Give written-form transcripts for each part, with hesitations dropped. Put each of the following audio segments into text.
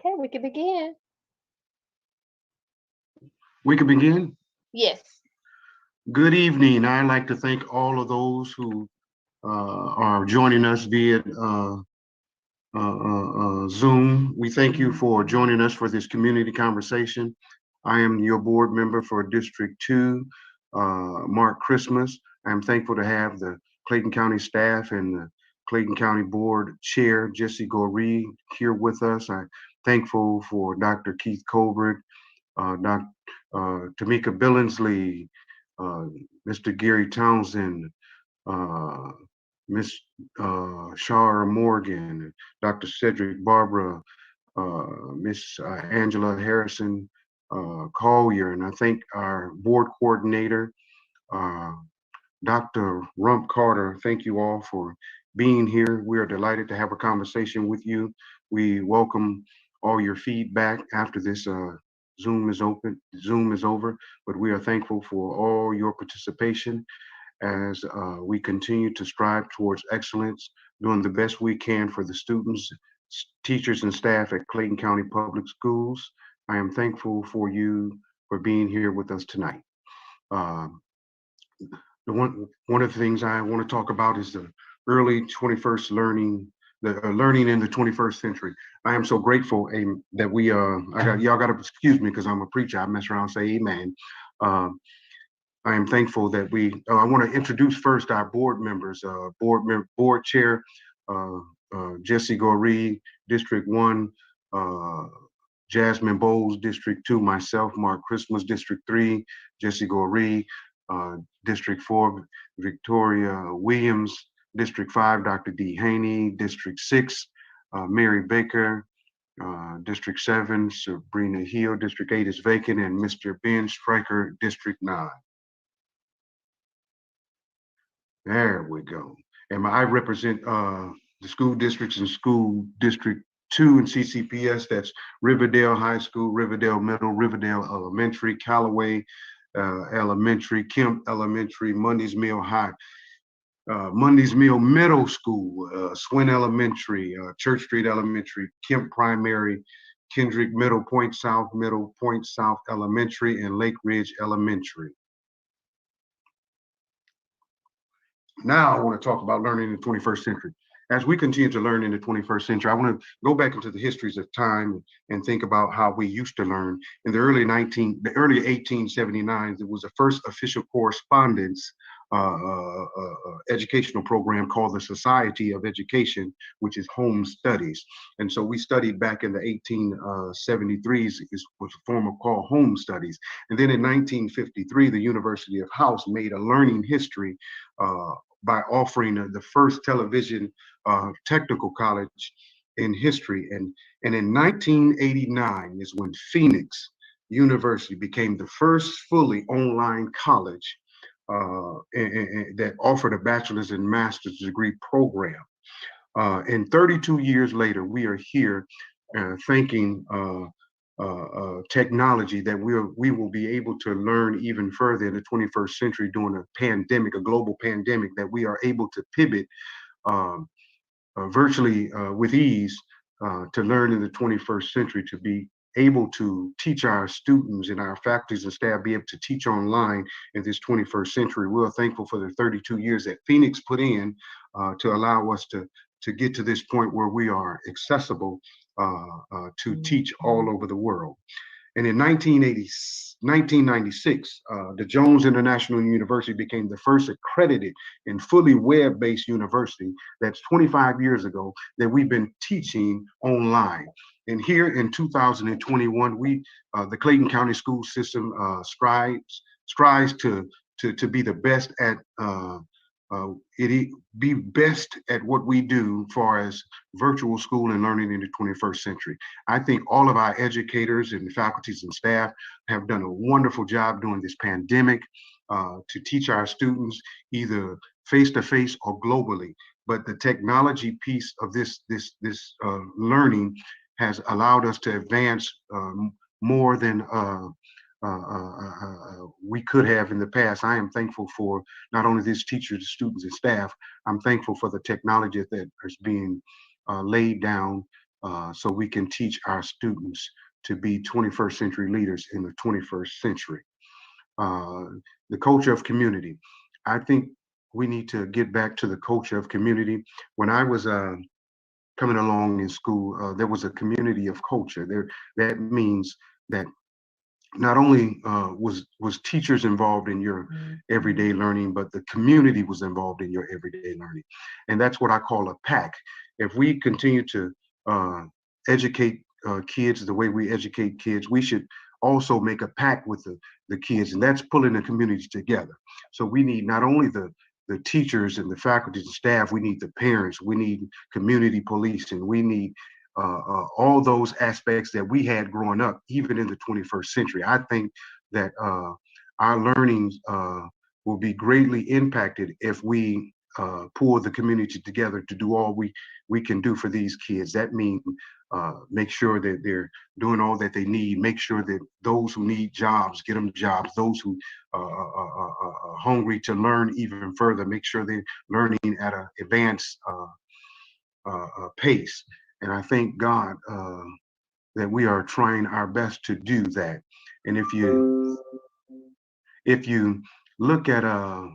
Okay, we can begin. We can begin. Yes. Good evening. I'd like to thank all of those who are joining us via Zoom. We thank you for joining us for this community conversation. I am your board member for District 2, Mark Christmas. I'm thankful to have the Clayton County staff and the Clayton County Board Chair, Jesse Goree, here with us. I'm thankful for Dr. Keith Colbert, Dr. Tamika Billingsley, uh, Mr. Gary Townsend, uh, Miss Shara Morgan, Dr. Cedric Barbara, Miss Angela Harrison Collier, and I thank our board coordinator, uh, Dr. Rump Carter. Thank you all for being here. We are delighted to have a conversation with you. We welcome all your feedback after this Zoom is over, but we are thankful for all your participation as we continue to strive towards excellence, doing the best we can for the students, teachers, and staff at Clayton County Public Schools. I am thankful for you for being here with us tonight. Uh, one of the things I want to talk about is the early 21st learning, the learning in the 21st century. I am so grateful that we I got y'all got to excuse me because I'm a preacher. I mess around and say amen. Uh, I am thankful that I want to introduce first our board members, board chair, uh, Jesse Goree, District 1, uh, Jasmine Bowles, District 2, myself, Mark Christmas, District 3, Jesse Goree, District 4, Victoria Williams, District 5, Dr. D. Haney, District 6, Mary Baker, District 7, Sabrina Hill, District 8 is vacant, and Mr. Ben Stryker, District 9. There we go. And I represent the school districts and school district 2 and CCPS. That's Riverdale High School, Riverdale Middle, Riverdale Elementary, Callaway Elementary, Kemp Elementary, Mundy's Mill High, Mundy's Mill Middle School, Swin Elementary, Church Street Elementary, Kemp Primary, Kendrick Middle, Point South Elementary, and Lake Ridge Elementary. Now I want to talk about learning in the 21st century. As we continue to learn in the 21st century, I want to go back into the histories of time and think about how we used to learn. In the early 1879, there was the first official correspondence educational program called the Society of Education, which is home studies. And so we studied back in the 1873s, was a form of called home studies. And then in 1953, the University of House made a learning history by offering the first television technical college in history. And in 1989 is when Phoenix University became the first fully online college that offered a bachelor's and master's degree program. And 32 years later, we are here thanking technology that we will be able to learn even further in the 21st century during a pandemic, a global pandemic, that we are able to pivot um, virtually with ease to learn in the 21st century, to be able to teach our students and our faculties and staff, be able to teach online in this 21st century. We're thankful for the 32 years that Phoenix put in to allow us to get to this point where we are accessible to teach all over the world. And in 1996, the Jones International University became the first accredited and fully web-based university. That's 25 years ago that we've been teaching online. And here in 2021, the Clayton County school system strives to be the best at it be best at what we do far as virtual school and learning in the 21st century. I think all of our educators and faculties and staff have done a wonderful job during this pandemic to teach our students either face to face or globally. But the technology piece of this learning has allowed us to advance more than we could have in the past. I am thankful for not only these teachers, students, and staff. I'm thankful for the technology that is being laid down so we can teach our students to be 21st century leaders in the 21st century. Uh, the culture of community. I think we need to get back to the culture of community. When I was coming along in school, there was a community of culture. There, that means that not only was teachers involved in your everyday learning, but the community was involved in your everyday learning, and that's what I call a pack. If we continue to uh, educate kids the way we educate kids, we should also make a pact with the kids, and that's pulling the community together. So we need not only the teachers and the faculty and staff, we need the parents, we need community policing, we need all those aspects that we had growing up, even in the 21st century. I think that our learnings will be greatly impacted if we pull the community together to do all we can do for these kids. That means make sure that they're doing all that they need, make sure that those who need jobs, get them jobs, those who are hungry to learn even further, make sure they're learning at an advanced pace. And I thank God that we are trying our best to do that. And if you look at our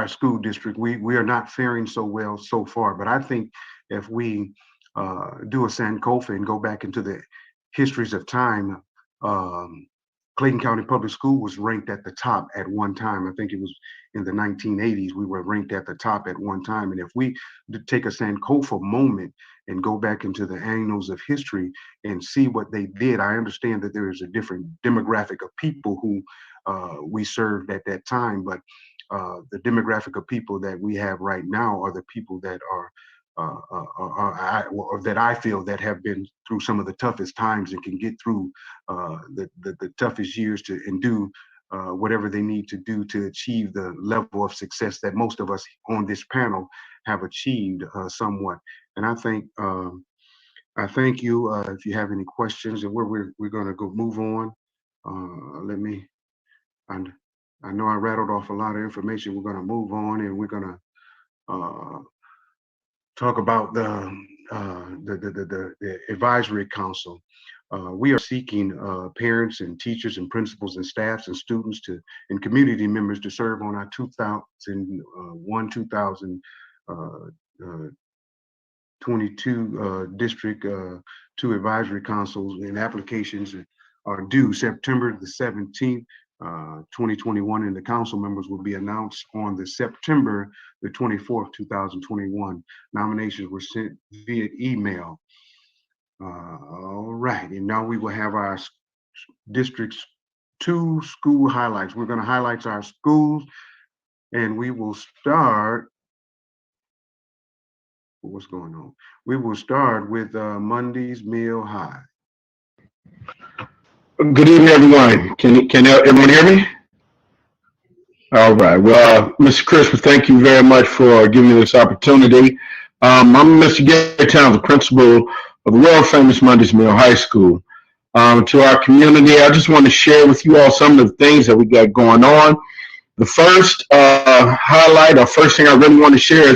school district, we are not faring so well so far. But I think if we do a Sankofa and go back into the histories of time, Clayton County Public School was ranked at the top at one time. I think it was in the 1980s, we were ranked at the top at one time. And if we take a Sankofa moment and go back into the annals of history and see what they did, I understand that there is a different demographic of people who we served at that time, but the demographic of people that we have right now are the people that are or that I feel that have been through some of the toughest times and can get through the toughest years and do whatever they need to do to achieve the level of success that most of us on this panel have achieved somewhat. And I thank you. If you have any questions, and we're going to go move on. I know I rattled off a lot of information. We're going to move on, and we're going to talk about the advisory council. We are seeking parents and teachers and principals and staffs and students and community members to serve on our 2001, 2022 District 2 advisory councils, and applications are due September the 17th, 2021, and the council members will be announced on the September the 24th, 2021. Nominations were sent via email. All right, and now we will have our District 2 school highlights. We're going to highlight our schools, and we will start. What's going on? We will start with Monday's Mill High. Good evening, everyone. Can everyone hear me? All right. Well, Mr. Christmas, thank you very much for giving me this opportunity. I'm Mr. Gary Towns, the principal of the world famous Monday's Mill High School. To our community, I just want to share with you all some of the things that we got going on. The first highlight, or first thing I really want to share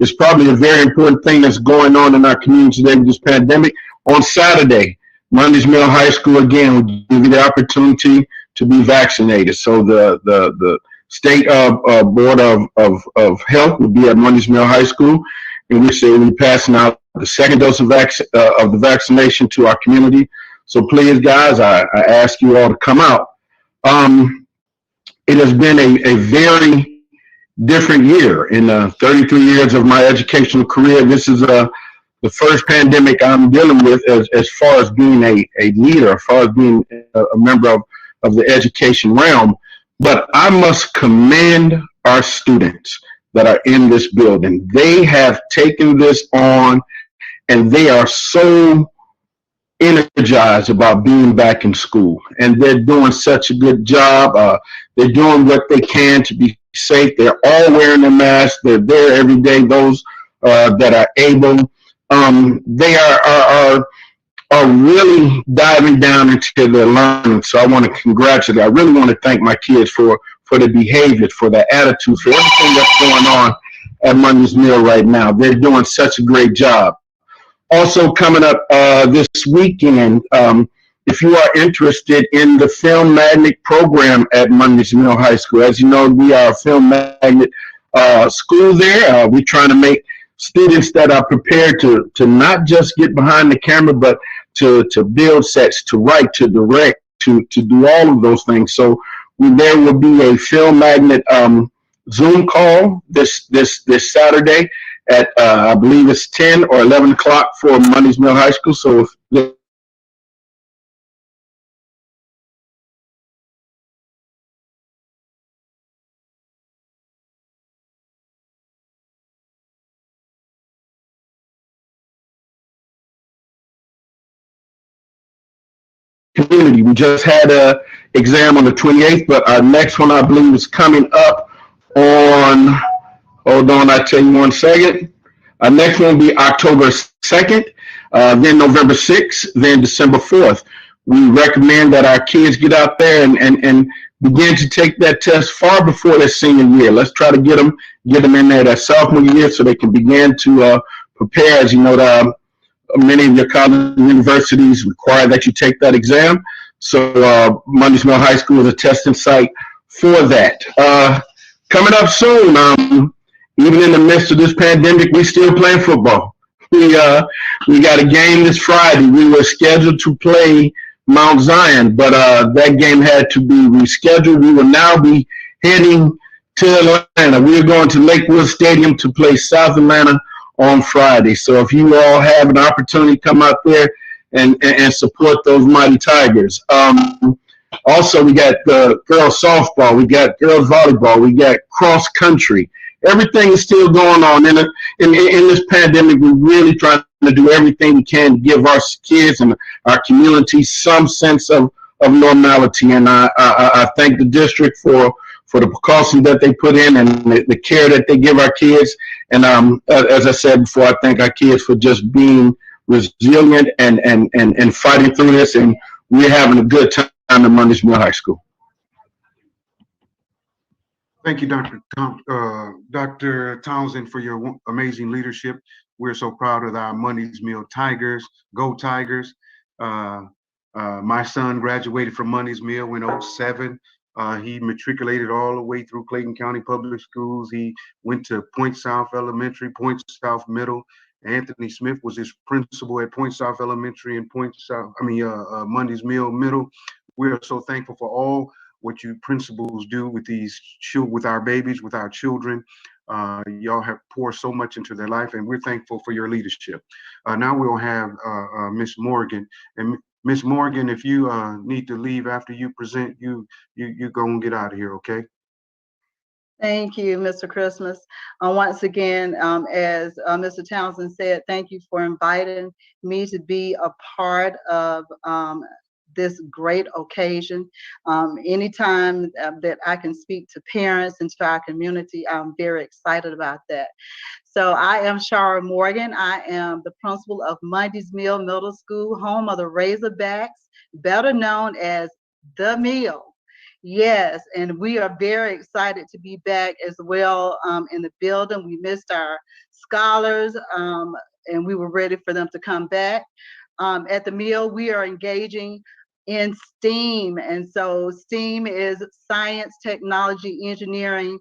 is probably a very important thing that's going on in our community today with this pandemic. On Saturday, Monday's Mill High School again will give you the opportunity to be vaccinated. So the state board of health will be at Monday's Mill High School, in which they will be passing out the second dose of the vaccination to our community. So please, guys, I ask you all to come out. It has been a very different year. In 33 years of my educational career, this is the first pandemic I'm dealing with as far as being a leader, as far as being a member of the education realm. But I must commend our students that are in this building. They have taken this on, and they are so energized about being back in school, and they're doing such a good job. They're doing what they can to be safe. They're all wearing their masks. They're there every day. Those that are able, they are really diving down into their learning. So I want to congratulate. I really want to thank my kids for their behavior, for their attitude, for everything that's going on at Monday's Mill right now. They're doing such a great job. Also coming up this weekend, if you are interested in the Film Magnet program at Mondays Mill High School, as you know, we are a Film Magnet school there. We're trying to make students that are prepared to not just get behind the camera, but to build sets, to write, to direct, to do all of those things. So there will be a Film Magnet Zoom call this Saturday at I believe it's 10 or 11 o'clock for Mondays Mill High School. So if there's anyone that you know that community. We just had a exam on the 28th, but our next one I believe is coming up on. Hold on, I tell you 1 second. Our next one will be October 2nd, then November 6th, then December 4th. We recommend that our kids get out there and begin to take that test far before their senior year. Let's try to get them in there that sophomore year so they can begin to prepare. As you know, many of your colleges and universities require that you take that exam. So Mondays Mill High School is a testing site for that. Coming up soon, even in the midst of this pandemic, we still playing football. We got a game this Friday. We were scheduled to play Mount Zion, but that game had to be rescheduled. We will now be heading to Atlanta. We're going to Lakewood Stadium to play South Atlanta on Friday. So if you all have an opportunity, come out there and support those mighty Tigers. Also, we got girls softball, we got girls volleyball, we got cross country. Everything is still going on in this pandemic. We're really trying to do everything we can to give our kids and our community some sense of normality. And I thank the district for the precautions that they put in and the care that they give our kids. And as I said before, I thank our kids for just being resilient and fighting through this. And we're having a good time at Mondays Mill High School. Thank you, Dr. Townsend, for your amazing leadership. We're so proud of our Mondays Mill Tigers. Go Tigers. My son graduated from Mondays Mill in '07. He matriculated all the way through Clayton County Public Schools. He went to Point South Elementary, Point South Middle. Anthony Smith was his principal at Point South Elementary and Mondays Mill Middle. We are so thankful for all what you principals do with with our babies, with our children. Y'all have poured so much into their life, and we're thankful for your leadership. Now we'll have Miss Morgan. And Miss Morgan, if you need to leave after you present, you go and get out of here, okay? Thank you, Mr. Christmas. Once again, as Mr. Townsend said, thank you for inviting me to be a part of this great occasion. Anytime that I can speak to parents and to our community, I'm very excited about that. So I am Shara Morgan. I am the principal of Mondays Mill Middle School, home of the Razorbacks, better known as The Mill. Yes, and we are very excited to be back as well in the building. We missed our scholars and we were ready for them to come back. At the Mill, we are engaging in STEAM. And so STEAM is science, technology, engineering,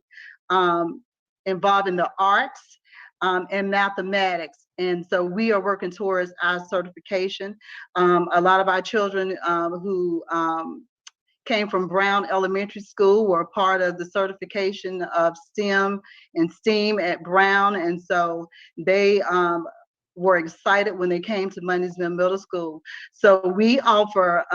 involving the arts and mathematics. And so we are working towards our certification. A lot of our children who came from Brown Elementary School were a part of the certification of STEM and STEAM at Brown. And so they were excited when they came to Mondays Mill Middle School. So we offer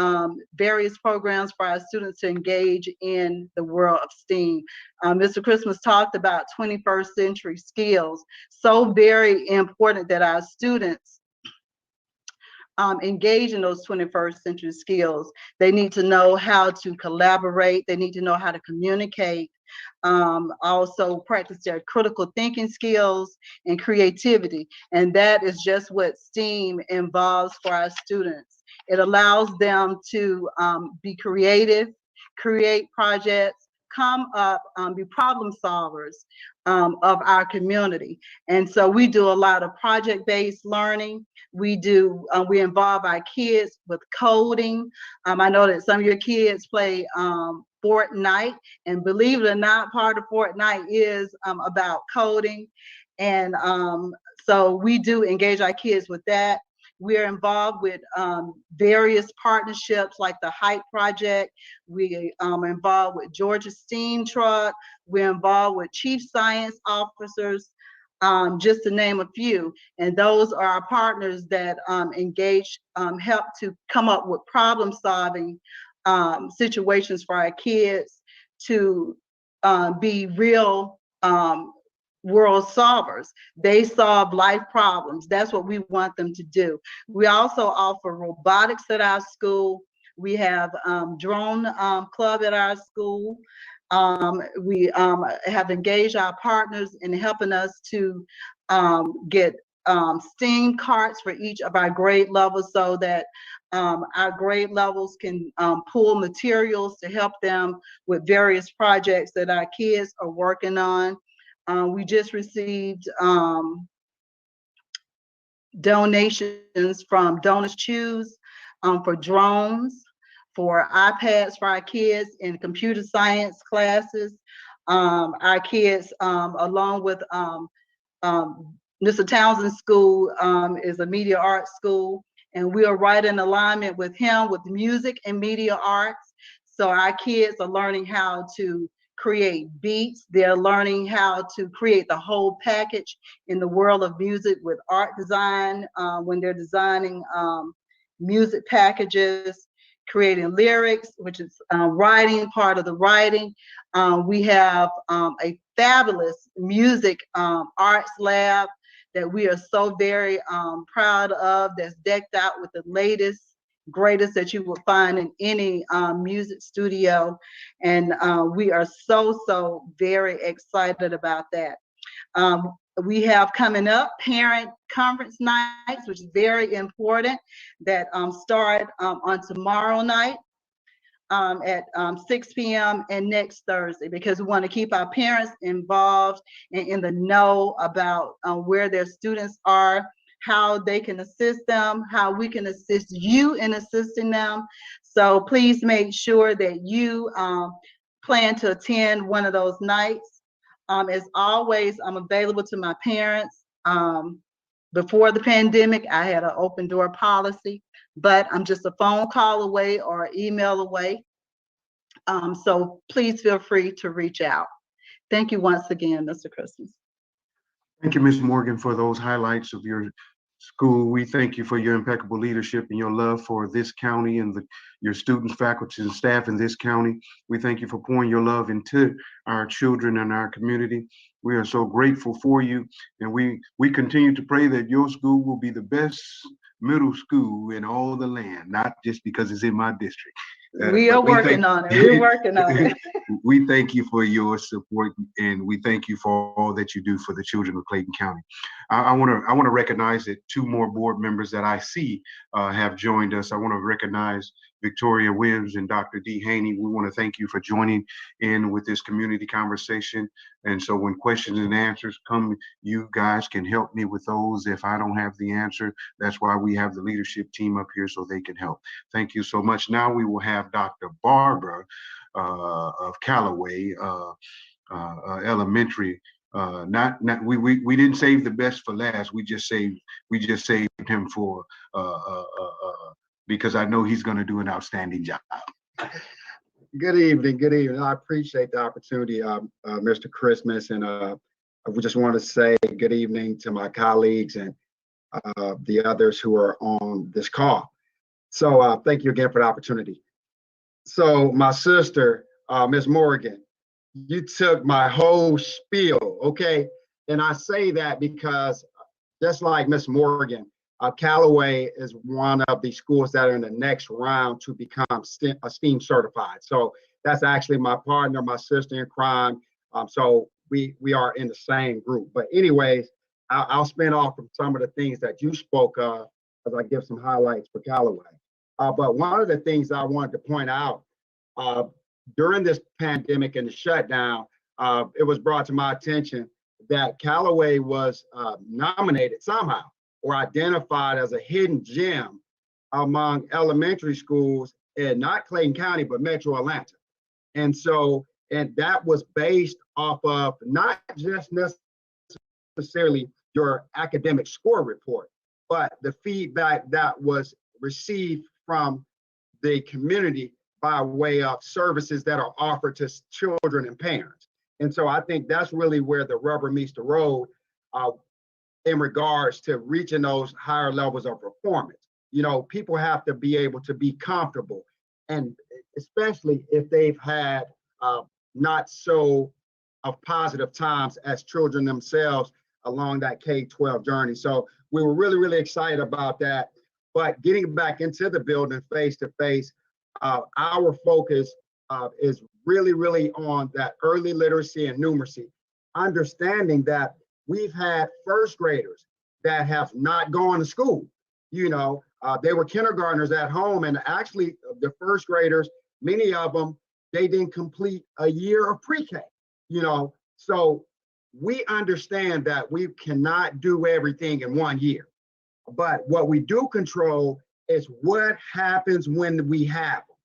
various programs for our students to engage in the world of STEAM. Mr. Christmas talked about 21st century skills. So very important that our students engage in those 21st century skills. They need to know how to collaborate. They need to know how to communicate. Also practice their critical thinking skills and creativity. And that is just what STEAM involves for our students. It allows them to be creative, create projects, come up, be problem solvers of our community. And so we do a lot of project-based learning. We involve our kids with coding. I know that some of your kids play Fortnite, and believe it or not, part of Fortnite is about coding. And so we do engage our kids with that. We are involved with various partnerships like the Hype Project. We are involved with Georgia Steam Truck. We're involved with chief science officers, just to name a few. And those are our partners that engage, help to come up with problem solving situations for our kids to be real world solvers. They solve life problems. That's what we want them to do. We also offer robotics at our school. We have drone club at our school. We have engaged our partners in helping us to get STEAM carts for each of our grade levels, so that our grade levels can pull materials to help them with various projects that our kids are working on. We just received donations from Donors Choose for drones, for iPads for our kids in computer science classes. Our kids, along with Mr. Townsend's school, is a media arts school, and we are right in alignment with him with music and media arts. So our kids are learning how to create beats. They're learning how to create the whole package in the world of music with art design, when they're designing music packages, creating lyrics, which is writing, part of the writing. We have a fabulous music arts lab that we are so very proud of, that's decked out with the latest, greatest that you will find in any music studio. And we are so very excited about that. We have coming up parent conference nights, which is very important, that start on tomorrow night at 6 p.m. and next Thursday, because we want to keep our parents involved and in the know about where their students are, how they can assist them, how we can assist you in assisting them. So please make sure that you plan to attend one of those nights. As always, I'm available to my parents. Before the pandemic, I had an open door policy, but I'm just a phone call away or email away. So please feel free to reach out. Thank you once again, Mr. Christmas. Thank you, Ms. Morgan, for those highlights of your school. We thank you for your impeccable leadership and your love for this county and your students, faculty, and staff in this county. We thank you for pouring your love into our children and our community. We are so grateful for you, and we continue to pray that your school will be the best middle school in all the land, not just because it's in my district. We are working on it. We're working on it. We thank you for your support, and we thank you for all that you do for the children of Clayton County. I want to recognize that two more board members that I see have joined us. I want to recognize Victoria Williams and Dr. D. Haney. We want to thank you for joining in with this community conversation. And so when questions and answers come, you guys can help me with those. If I don't have the answer, that's why we have the leadership team up here, so they can help. Thank you so much. Now we will have Dr. Barbara of Callaway Elementary. We didn't save the best for last. We just saved him for because I know he's going to do an outstanding job. Good evening. Good evening. I appreciate the opportunity, Mr. Christmas, and I just want to say good evening to my colleagues and the others who are on this call. So thank you again for the opportunity. So my sister, Ms. Morgan, you took my whole spiel, okay? And I say that because just like Ms. Morgan, Callaway is one of the schools that are in the next round to become STEAM certified. So that's actually my partner, my sister in crime. So we are in the same group. But anyways, I'll spin off from some of the things that you spoke of as I give some highlights for Callaway. But one of the things I wanted to point out, during this pandemic and the shutdown, it was brought to my attention that Callaway was nominated somehow or identified as a hidden gem among elementary schools in not Clayton County, but Metro Atlanta. And so, and that was based off of not just necessarily your academic score report, but the feedback that was received from the community by way of services that are offered to children and parents. And so I think that's really where the rubber meets the road in regards to reaching those higher levels of performance. You know, people have to be able to be comfortable, and especially if they've had not so of positive times as children themselves along that K-12 journey. So we were really, really excited about that. But getting back into the building face to face, our focus is really, really on that early literacy and numeracy, understanding that we've had first graders that have not gone to school. You know, they were kindergartners at home, and actually the first graders, many of them, they didn't complete a year of pre-K, you know. So we understand that we cannot do everything in 1 year. But what we do control is what happens when we have them.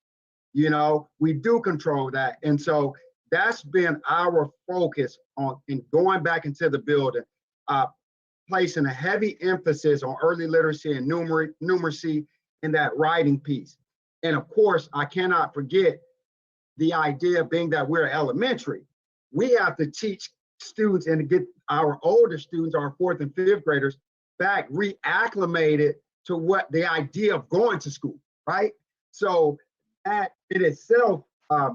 You know, we do control that. And so that's been our focus on in going back into the building, placing a heavy emphasis on early literacy and numeracy in that writing piece. And of course, I cannot forget the idea being that we're elementary. We have to teach students and to get our older students, our 4th and 5th graders, back reacclimated to what the idea of going to school, right? So that in itself,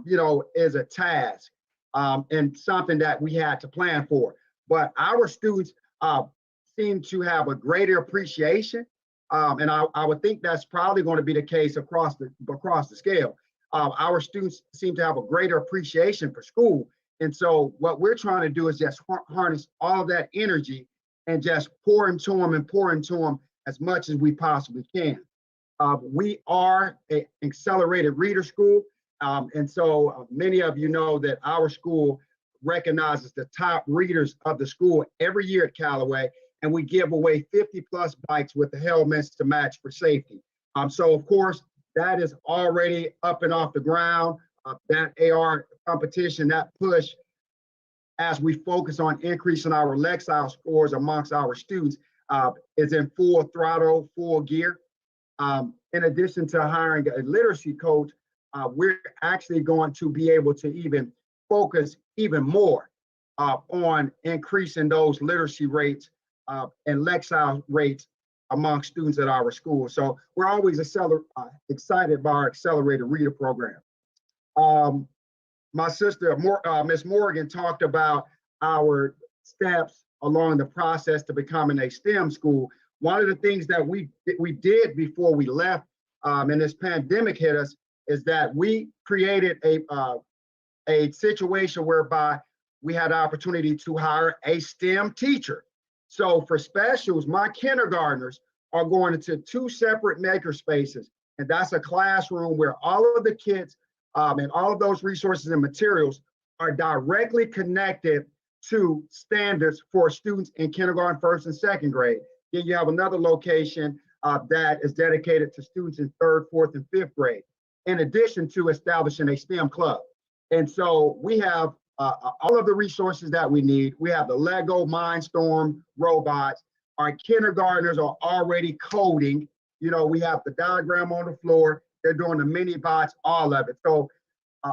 you know, is a task and something that we had to plan for. But our students seem to have a greater appreciation, and I would think that's probably going to be the case across the scale. Our students seem to have a greater appreciation for school. And so what we're trying to do is just harness all of that energy and just pour into them as much as we possibly can. We are an accelerated reader school. And so many of you know that our school recognizes the top readers of the school every year at Callaway, and we give away 50+ bikes with the helmets to match for safety. So of course, that is already up and off the ground. That AR competition, that push, as we focus on increasing our Lexile scores amongst our students, is in full throttle, full gear. In addition to hiring a literacy coach, we're actually going to be able to even focus even more on increasing those literacy rates and Lexile rates among students at our school. So we're always excited by our accelerated reader program. My sister, Ms. Morgan, talked about our steps along the process to becoming a STEM school. One of the things that we did before we left and this pandemic hit us is that we created a situation whereby we had the opportunity to hire a STEM teacher. So for specials, my kindergartners are going into 2 separate maker spaces, and that's a classroom where all of the kids and all of those resources and materials are directly connected to standards for students in kindergarten, 1st and 2nd grade. Then you have another location that is dedicated to students in 3rd, 4th, and 5th grade, in addition to establishing a STEM club. And so we have all of the resources that we need. We have the Lego Mindstorm robots. Our kindergartners are already coding. You know, we have the diagram on the floor. They're doing the mini bots, all of it. So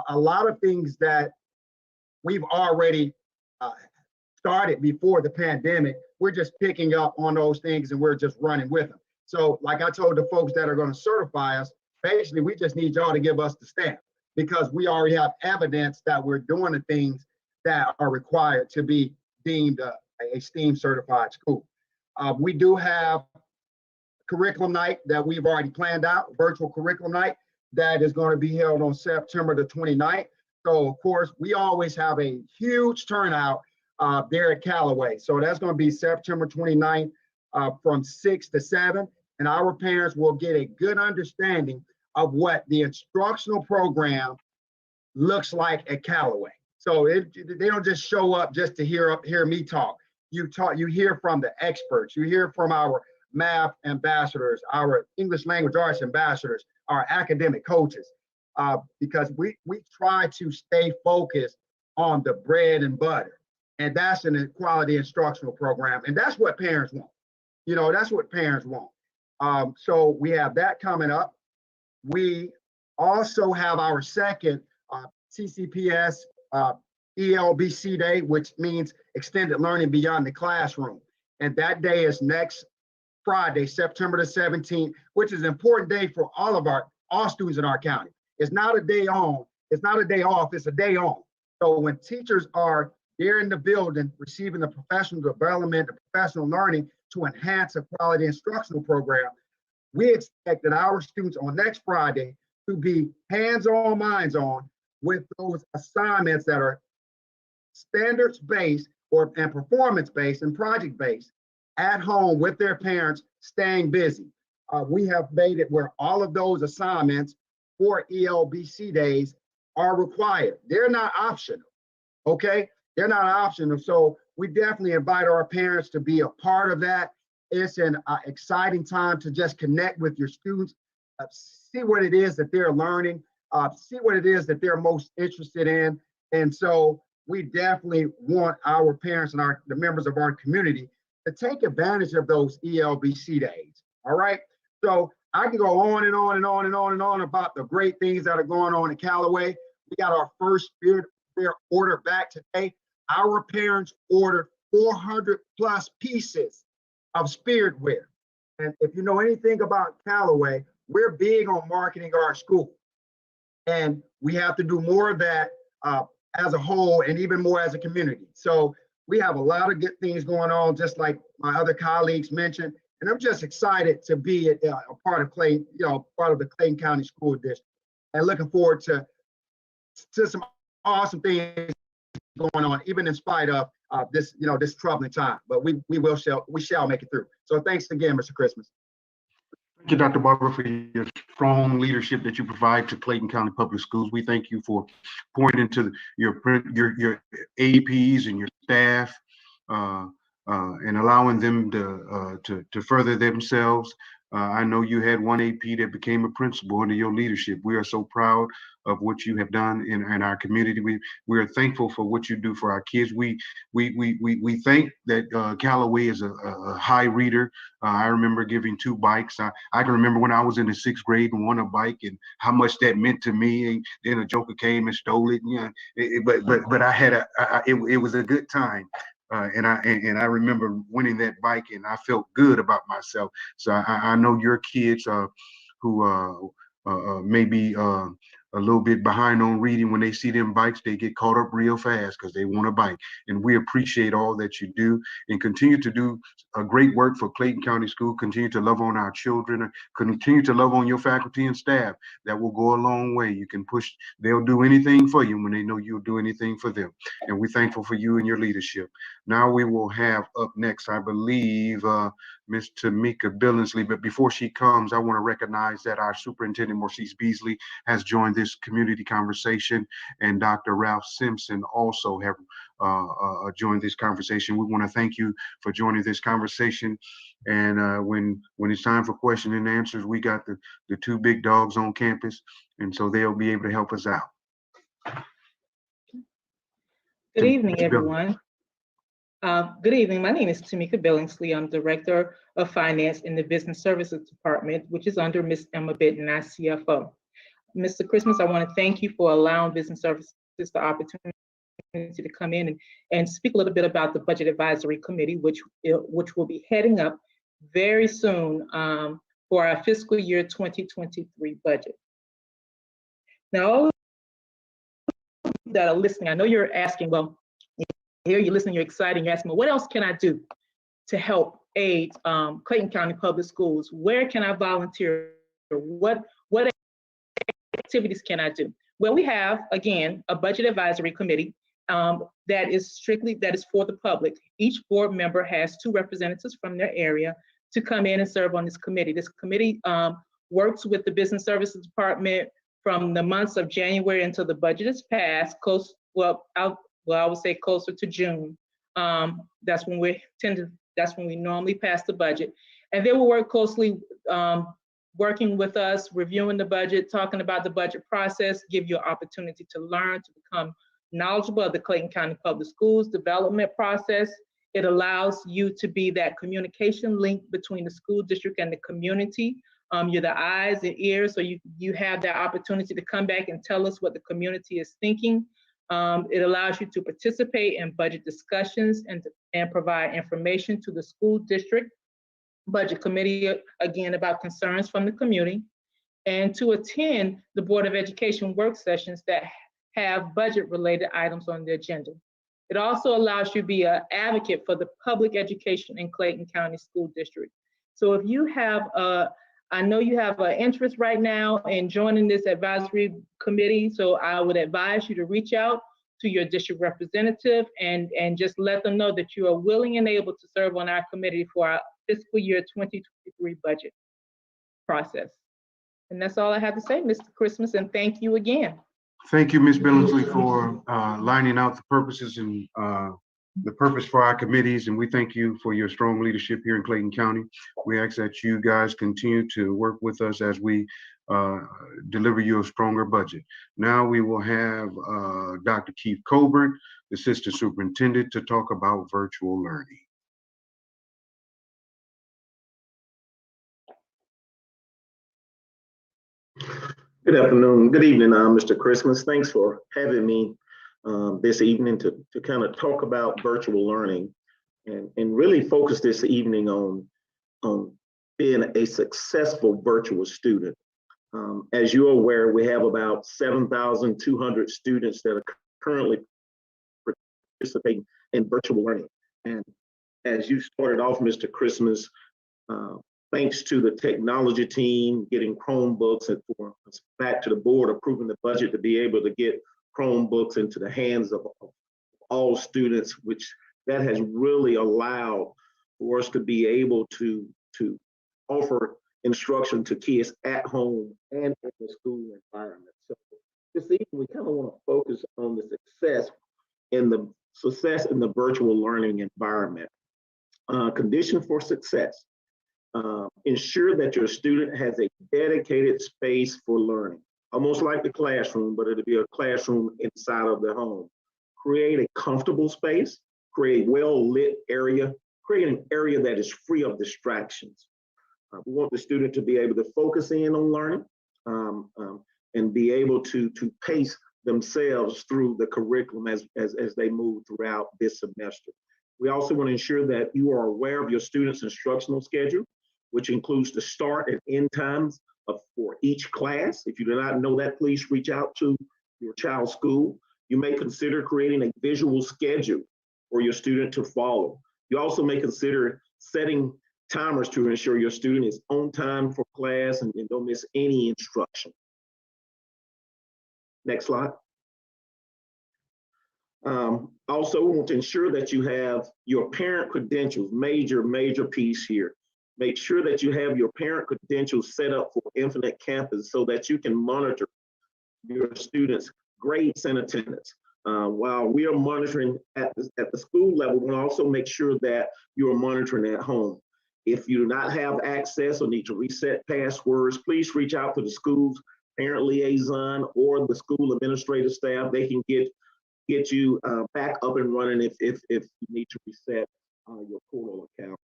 a lot of things that we've already started before the pandemic, we're just picking up on those things and we're just running with them. So like I told the folks that are going to certify us, basically we just need y'all to give us the stamp, because we already have evidence that we're doing the things that are required to be deemed a STEAM certified school. We do have curriculum night that we've already planned out, virtual curriculum night that is going to be held on September the 29th. So of course, we always have a huge turnout there at Callaway. So that's going to be September 29th from 6 to 7. And our parents will get a good understanding of what the instructional program looks like at Callaway. So they don't just show up just to hear me talk. You hear from the experts. You hear from our math ambassadors, our English language arts ambassadors, our academic coaches, because we try to stay focused on the bread and butter. And that's an equality instructional program. And that's what parents want. That's what parents want. So we have that coming up. We also have our second CCPS ELBC Day, which means Extended Learning Beyond the Classroom. And that day is next Friday, September the 17th, which is an important day for all students in our county. It's not a day on, it's not a day off, it's a day on. So when teachers are there in the building receiving the professional development, the professional learning to enhance a quality instructional program, we expect that our students on next Friday to be hands-on, minds-on with those assignments that are standards-based and performance-based and project-based at home with their parents, staying busy. We have made it where all of those assignments for ELBC days are required. They're not optional, okay? They're not optional. So we definitely invite our parents to be a part of that. It's an exciting time to just connect with your students, see what it is that they're learning, see what it is that they're most interested in. And so we definitely want our parents and the members of our community to take advantage of those ELBC days, all right? So I can go on and on and on and on and on about the great things that are going on in Callaway. We got our first Spirit Wear order back today. Our parents ordered 400 plus pieces of Spirit Wear. And if you know anything about Callaway, we're big on marketing our school. And we have to do more of that as a whole and even more as a community. So we have a lot of good things going on, just like my other colleagues mentioned. And I'm just excited to be a part of Clayton, part of the Clayton County School District, and looking forward to some awesome things going on, even in spite of this troubling time. But we shall make it through. So thanks again, Mr. Christmas. Thank you, Dr. Barber, for your strong leadership that you provide to Clayton County Public Schools. We thank you for pouring into your APs and your staff and allowing them to further themselves. I know you had one AP that became a principal under your leadership. We are so proud of what you have done in our community. We are thankful for what you do for our kids. We think that Callaway is a high reader. I remember giving 2 bikes. I can remember when I was in the 6th grade and won a bike and how much that meant to me. And then a joker came and stole it. But I had it was a good time. And I remember winning that bike, and I felt good about myself. So I know your kids who may be a little bit behind on reading, when they see them bikes, they get caught up real fast because they want a bike. And we appreciate all that you do and continue to do a great work for Clayton County School. Continue to love on our children, continue to love on your faculty and staff. That will go a long way. You can push, they'll do anything for you when they know you'll do anything for them. And we're thankful for you and your leadership. Now we will have up next, I believe, Ms. Tamika Billingsley. But before she comes, I want to recognize that our Superintendent Maurice Beasley has joined this community conversation, and Dr. Ralph Simpson also have joined this conversation. We want to thank you for joining this conversation. And when it's time for question and answers, we got the 2 big dogs on campus, and so they'll be able to help us out. Good evening, everyone. Good evening. My name is Tamika Billingsley. I'm Director of Finance in the Business Services Department, which is under Ms. Emma Bitten, our CFO. Mr. Christmas, I want to thank you for allowing Business Services the opportunity to come in and speak a little bit about the Budget Advisory Committee, which will be heading up very soon for our fiscal year 2023 budget. Now, all of you that are listening, I know you're asking, well, here you're listening, you're excited, you're asking, well, what else can I do to help aid Clayton County Public Schools? Where can I volunteer? What activities can I do? Well, we have, again, a Budget Advisory Committee that is for the public. Each board member has 2 representatives from their area to come in and serve on this committee. This committee works with the Business Services Department from the months of January until the budget is passed, I would say closer to June. That's when we normally pass the budget. And they will work closely, working with us, reviewing the budget, talking about the budget process, give you an opportunity to learn, to become knowledgeable of the Clayton County Public Schools development process. It allows you to be that communication link between the school district and the community. You're the eyes and ears, so you have that opportunity to come back and tell us what the community is thinking. It allows you to participate in budget discussions and provide information to the school district budget committee, again, about concerns from the community, and to attend the Board of Education work sessions that have budget-related items on the agenda. It also allows you to be an advocate for the public education in Clayton County School District. So if you have I know you have an interest right now in joining this advisory committee, so I would advise you to reach out to your district representative and just let them know that you are willing and able to serve on our committee for our fiscal year 2023 budget process. And that's all I have to say, Mr. Christmas, and thank you again. Thank you, Ms. Billingsley, for lining out the purposes and the purpose for our committees, and we thank you for your strong leadership here in Clayton County. We ask that you guys continue to work with us as we deliver you a stronger budget. Now we will have Dr. Keith Colbert, Assistant Superintendent, to talk about virtual learning. Good afternoon, good evening, Mr. Christmas. Thanks for having me this evening to kind of talk about virtual learning and really focus this evening on being a successful virtual student. As you're aware, we have about 7,200 students that are currently participating in virtual learning. And as you started off, Mr. Christmas, thanks to the technology team getting Chromebooks and for back to the board approving the budget to be able to get Chromebooks into the hands of all students, which that has really allowed for us to be able to offer instruction to kids at home and in the school environment. So this evening we kind of want to focus on the success in the virtual learning environment. Condition for success. Ensure that your student has a dedicated space for learning, almost like the classroom, but it'll be a classroom inside of the home. Create a comfortable space, create a well-lit area, create an area that is free of distractions. We want the student to be able to focus in on learning and be able to pace themselves through the curriculum as they move throughout this semester. We also want to ensure that you are aware of your students' instructional schedule, which includes the start and end times for each class. If you do not know that, please reach out to your child's school. You may consider creating a visual schedule for your student to follow. You also may consider setting timers to ensure your student is on time for class and don't miss any instruction. Next slide. Also, we want to ensure that you have your parent credentials, major piece here. Make sure that you have your parent credentials set up for Infinite Campus so that you can monitor your students' grades and attendance. While we are monitoring at the school level, we'll also make sure that you are monitoring at home. If you do not have access or need to reset passwords, please reach out to the school's parent liaison or the school administrative staff. They can get you back up and running if you need to reset your portal account.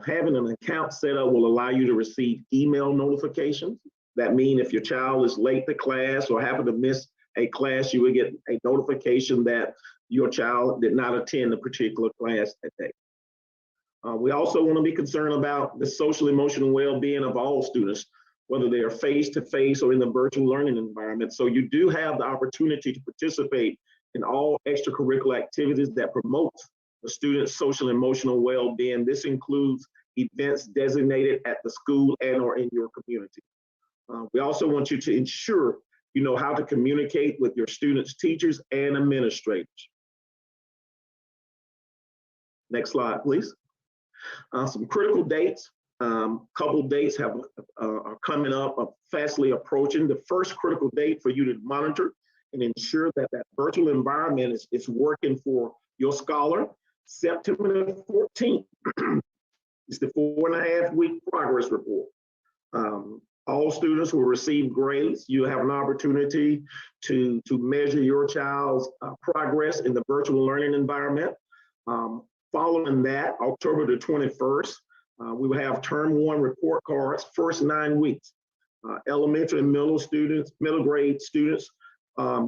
Having an account set up will allow you to receive email notifications. That means if your child is late to class or happen to miss a class, you will get a notification that your child did not attend a particular class that day. We also want to be concerned about the social emotional well-being of all students, whether they are face-to-face or in the virtual learning environment. So you do have the opportunity to participate in all extracurricular activities that promote the student's social and emotional well-being. This includes events designated at the school and or in your community. We also want you to ensure you know how to communicate with your students' teachers and administrators. Next slide, please. Some critical dates Couple dates are coming up, fastly approaching. The first critical date for you to monitor and ensure that that virtual environment is working for your scholar. September the 14th is the 4.5-week progress report. All students will receive grades. You have an opportunity to measure your child's progress in the virtual learning environment. Following that, October the 21st, we will have term 1 report cards, first 9 weeks. Elementary and middle grade students,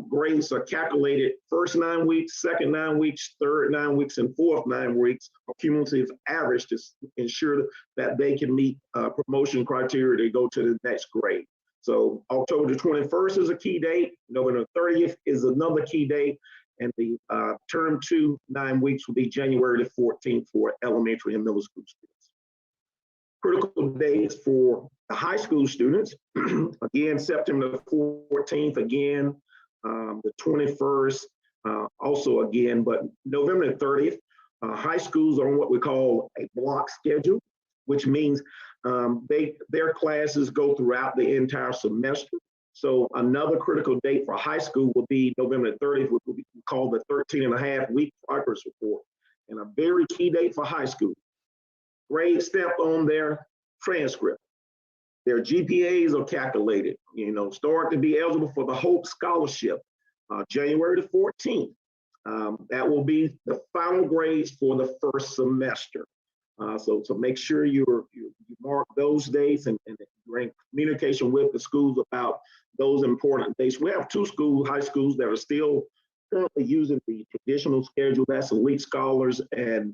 grades are calculated first 9 weeks, second 9 weeks, third 9 weeks, and fourth 9 weeks, a cumulative average to ensure that they can meet promotion criteria to go to the next grade. So October the 21st is a key date. November 30th is another key date. And the term 2 9 weeks will be January the 14th for elementary and middle school students. Critical dates for the high school students, again, September the 14th, again, the 21st, also again, but November the 30th, high schools are on what we call a block schedule, which means their classes go throughout the entire semester. So another critical date for high school will be November the 30th, which will be called the 13.5-week progress report. And a very key date for high school. Grades stamped on their transcript. Their GPAs are calculated, start to be eligible for the Hope Scholarship, January the 14th. That will be the final grades for the first semester. So make sure you mark those dates and you're in communication with the schools about those important dates. We have 2 high schools that are still currently using the traditional schedule. That's Elite Scholars and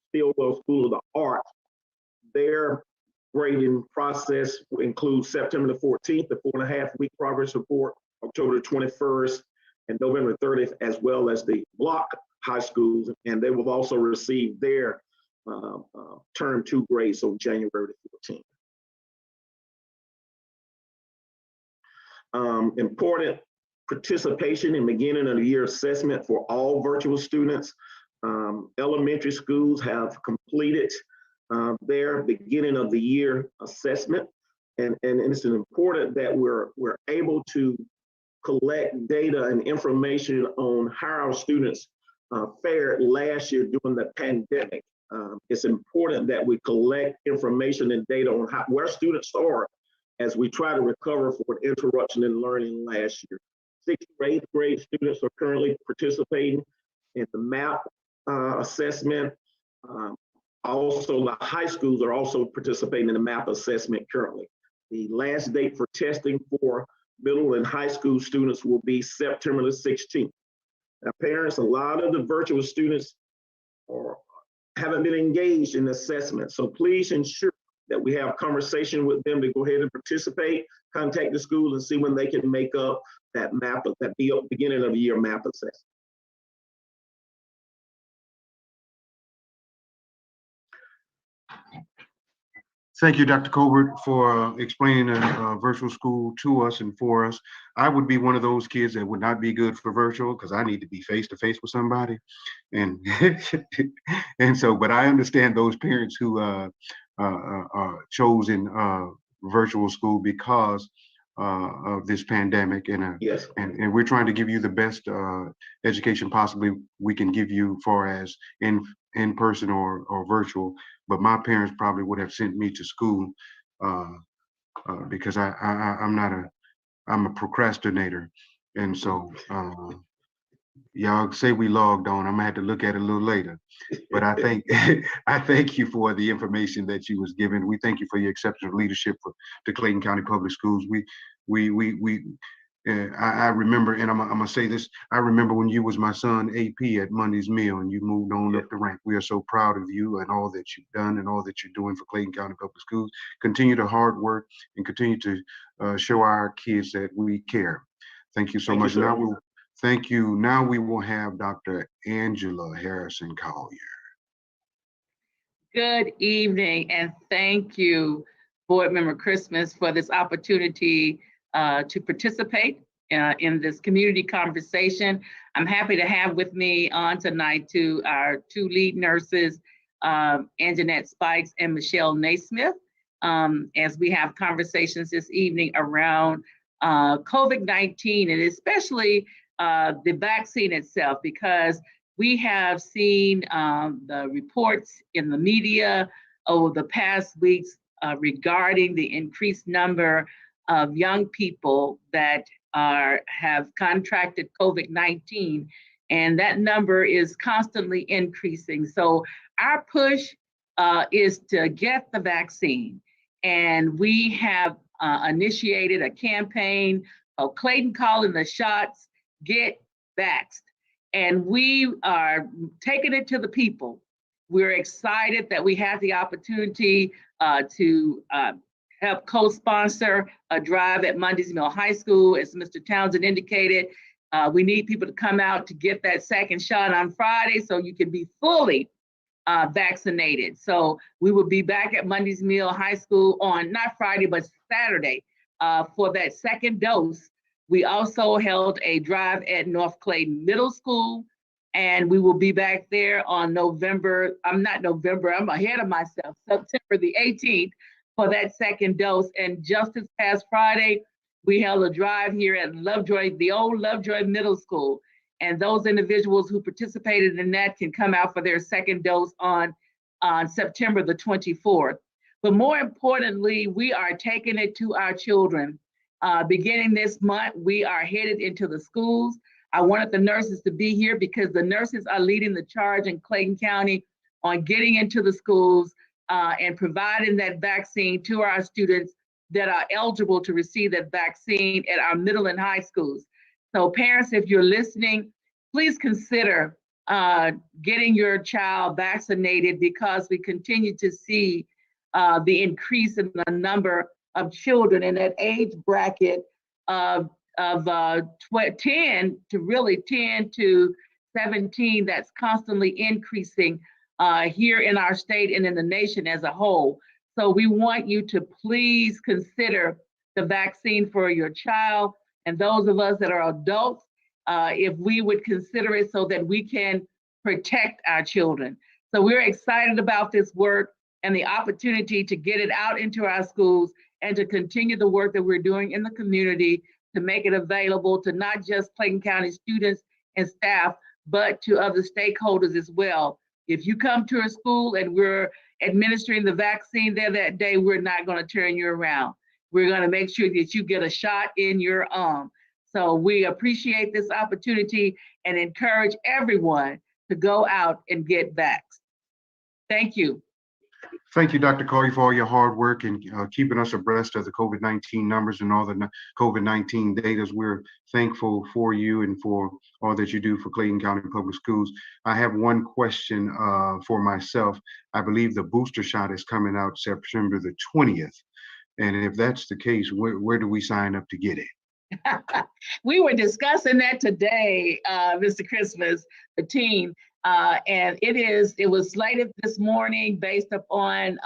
Stillwell School of the Arts. Their grading process includes September the 14th, the 4.5-week progress report, October the 21st, and November 30th, as well as the block high schools. And they will also receive their term 2 grades on January the 14th. Important participation in beginning of the year assessment for all virtual students. Elementary schools have completed their beginning of the year assessment, and it's important that we're able to collect data and information on how our students fared last year during the pandemic. It's important that we collect information and data on where students are as we try to recover for an interruption in learning last year. 6th to 8th grade students are currently participating in the MAP assessment. Also, the high schools are also participating in the MAP assessment currently. The last date for testing for middle and high school students will be September the 16th. Now, parents, a lot of the virtual students haven't been engaged in assessment, so please ensure that we have conversation with them to go ahead and participate, contact the school and see when they can make up that MAP, that beginning of the year MAP assessment. Thank you, Dr. Colbert, for explaining virtual school to us and for us. I would be one of those kids that would not be good for virtual because I need to be face to face with somebody, and so. But I understand those parents who chose in virtual school because of this pandemic, Yes. and we're trying to give you the best education possibly we can give you, far as in person or virtual. But my parents probably would have sent me to school because I'm a procrastinator, and so y'all say we logged on. I'm gonna have to look at it a little later. But I thank you for the information that you was given. We thank you for your exceptional leadership to Clayton County Public Schools. I remember, and I'm gonna say this, I remember when you was my son AP at Monday's Meal and you moved on up the rank. We are so proud of you and all that you've done and all that you're doing for Clayton County Public Schools. Continue the hard work and continue to show our kids that we care. Thank you so much. Thank you. Now we will have Dr. Angela Harrison Collier. Good evening, and thank you, Board Member Christmas, for this opportunity to participate in this community conversation. I'm happy to have with me on tonight our 2 lead nurses, Anjanette Spikes and Michelle Naismith, as we have conversations this evening around COVID-19, and especially the vaccine itself, because we have seen the reports in the media over the past weeks regarding the increased number of young people that have contracted COVID-19, and that number is constantly increasing. So our push is to get the vaccine, and we have initiated a campaign of Clayton calling the shots, get vaxxed. And we are taking it to the people. We're excited that we have the opportunity to help co-sponsor a drive at Mundy's Mill High School. As Mr. Townsend indicated, we need people to come out to get that second shot on Friday so you can be fully vaccinated. So we will be back at Mundy's Mill High School on not Friday, but Saturday for that second dose. We also held a drive at North Clayton Middle School, and we will be back there on I'm ahead of myself, September the 18th for that second dose. And just this past Friday, we held a drive here at Lovejoy, the old Lovejoy Middle School. And those individuals who participated in that can come out for their second dose on September the 24th. But more importantly, we are taking it to our children. Beginning this month, we are headed into the schools. I wanted the nurses to be here because the nurses are leading the charge in Clayton County on getting into the schools and providing that vaccine to our students that are eligible to receive that vaccine at our middle and high schools. So parents, if you're listening, please consider getting your child vaccinated, because we continue to see the increase in the number of children in that age bracket of 10 to 17 that's constantly increasing here in our state and in the nation as a whole. So we want you to please consider the vaccine for your child, and those of us that are adults, if we would consider it so that we can protect our children. So we're excited about this work and the opportunity to get it out into our schools and to continue the work that we're doing in the community to make it available to not just Clayton County students and staff, but to other stakeholders as well. If you come to a school and we're administering the vaccine there that day, we're not going to turn you around. We're going to make sure that you get a shot in your arm. So we appreciate this opportunity and encourage everyone to go out and get vaxxed. Thank you. Thank you, Dr. Collier, for all your hard work and keeping us abreast of the COVID-19 numbers and all the COVID-19 data. We're thankful for you and for all that you do for Clayton County Public Schools. I have one question for myself. I believe the booster shot is coming out September the 20th. And if that's the case, where do we sign up to get it? We were discussing that today, Mr. Christmas, the team. And it was slated this morning based upon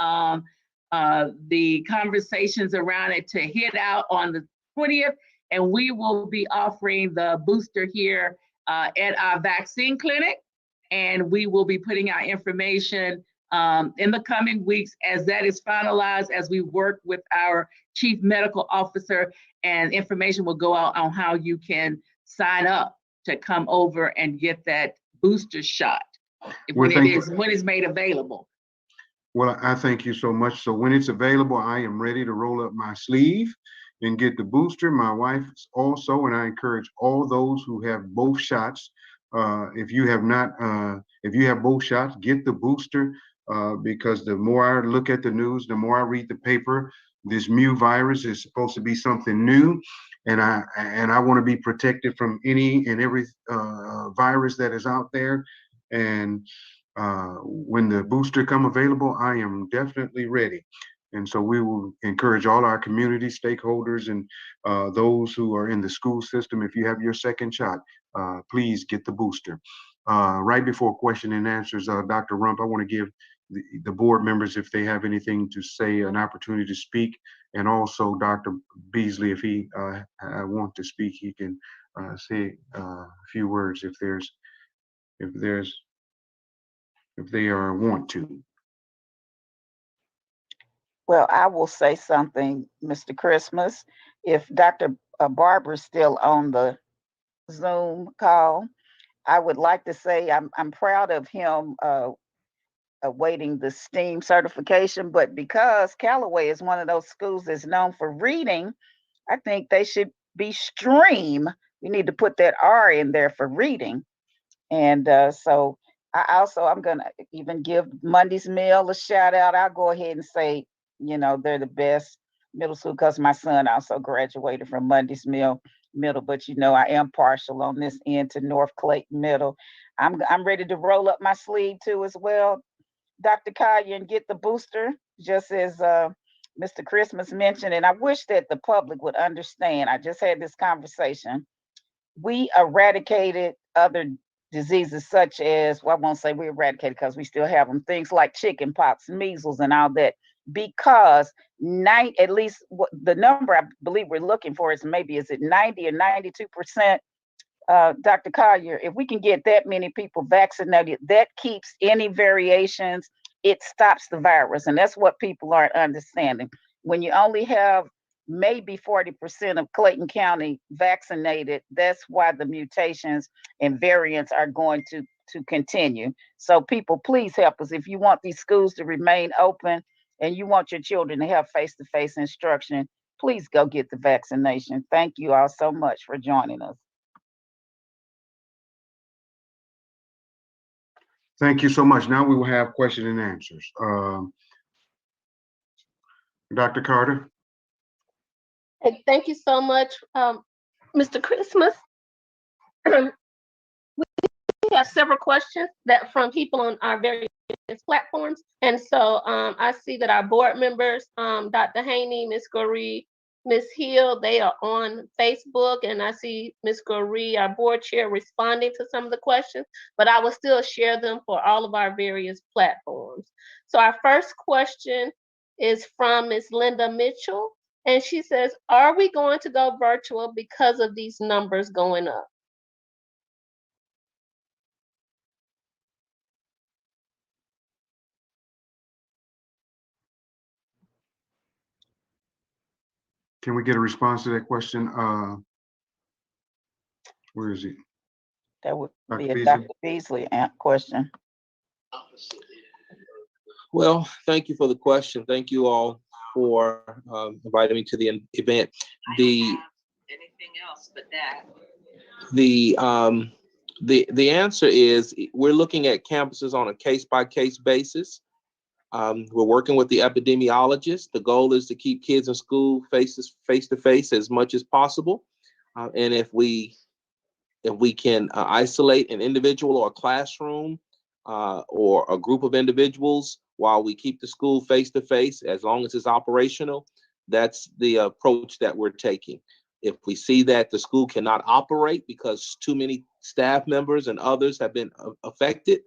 the conversations around it to hit out on the 20th. And we will be offering the booster here at our vaccine clinic. And we will be putting our information in the coming weeks as that is finalized, as we work with our chief medical officer, and information will go out on how you can sign up to come over and get that booster shot when it's made available. Well, I thank you so much. So when it's available, I am ready to roll up my sleeve and get the booster. My wife is also, and I encourage all those who have both shots. If you have both shots, get the booster, because the more I look at the news, the more I read the paper, this mu virus is supposed to be something new. And I want to be protected from any and every virus that is out there. And when the booster come available, I am definitely ready. And so we will encourage all our community stakeholders and those who are in the school system, if you have your second shot, please get the booster. Right before question and answers, Dr. Rump, I want to give the board members, if they have anything to say, an opportunity to speak. And also Dr. Beasley, if he wants to speak, he can say a few words if if they want to. Well, I will say something, Mr. Christmas. If Dr. Barber's still on the Zoom call, I would like to say I'm proud of him awaiting the STEAM certification, but because Callaway is one of those schools that's known for reading, I think they should be STREAM. We need to put that R in there for reading. And so I'm gonna even give Monday's Meal a shout out. I'll go ahead and say, they're the best middle school because my son also graduated from Monday's Middle, but I am partial on this end to North Clayton Middle. I'm ready to roll up my sleeve too as well, Dr. Collier, and get the booster, just as Mr. Christmas mentioned. And I wish that the public would understand. I just had this conversation. We eradicated other diseases such as, well, I won't say we eradicated because we still have them, things like chicken pox, measles, and all that, because at least the number I believe we're looking for is maybe, is it 90 or 92%? Dr. Collier, if we can get that many people vaccinated, that keeps any variations, it stops the virus. And that's what people aren't understanding. When you only have maybe 40% of Clayton County vaccinated, that's why the mutations and variants are going to continue. So people, please help us. If you want these schools to remain open and you want your children to have face-to-face instruction, please go get the vaccination. Thank you all so much for joining us. Thank you so much. Now we will have question and answers. Dr. Carter. Hey, thank you so much, Mr. Christmas. We have several questions from people on our various platforms. And so I see that our board members, Dr. Haney, Ms. Goree, Ms. Hill, they are on Facebook, and I see Ms. Goree, our board chair, responding to some of the questions, but I will still share them for all of our various platforms. So our first question is from Ms. Linda Mitchell, and she says, are we going to go virtual because of these numbers going up? Can we get a response to that question? Where is it? That would Dr. be a Beasley? Dr. Beasley question. Well, thank you for the question. Thank you all for inviting me to the event. Anything else but that? The answer is we're looking at campuses on a case-by-case basis. We're working with the epidemiologist. The goal is to keep kids in school face-to-face as much as possible. And if we can isolate an individual or a classroom or a group of individuals while we keep the school face-to-face, as long as it's operational, that's the approach that we're taking. If we see that the school cannot operate because too many staff members and others have been affected,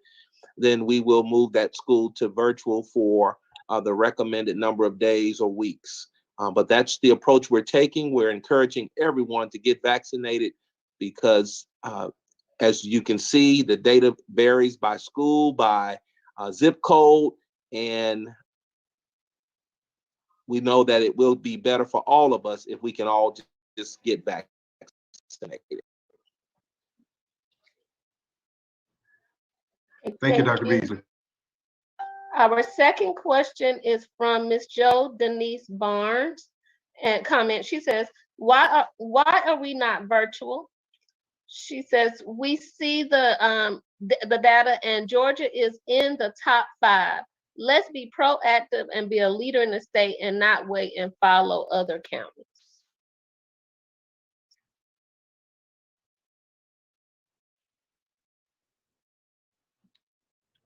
then we will move that school to virtual for the recommended number of days or weeks. But that's the approach we're taking. We're encouraging everyone to get vaccinated because as you can see, the data varies by school, by zip code, and we know that it will be better for all of us if we can all just get vaccinated. Thank you, Dr. Beasley. Our second question is from Ms. Jo Denise Barnes, and comment. She says, why are we not virtual? She says, we see the data, and Georgia is in the top 5. Let's be proactive and be a leader in the state and not wait and follow other counties.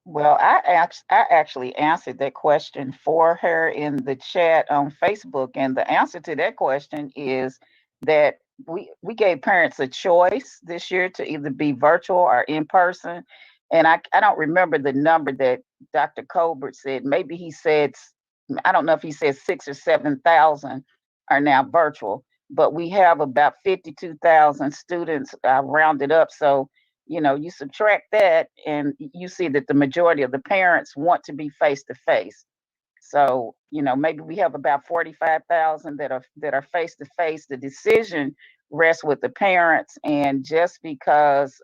Well, I actually answered that question for her in the chat on Facebook, and the answer to that question is that we gave parents a choice this year to either be virtual or in person. And I don't remember the number that Dr. Colbert said. Maybe he said, I don't know if he said 6,000 or 7,000 are now virtual, but we have about 52,000 students rounded up. So you know, you subtract that and you see that the majority of the parents want to be face to face. So, you know, maybe we have about 45,000 that are face to face. The decision rests with the parents, and just because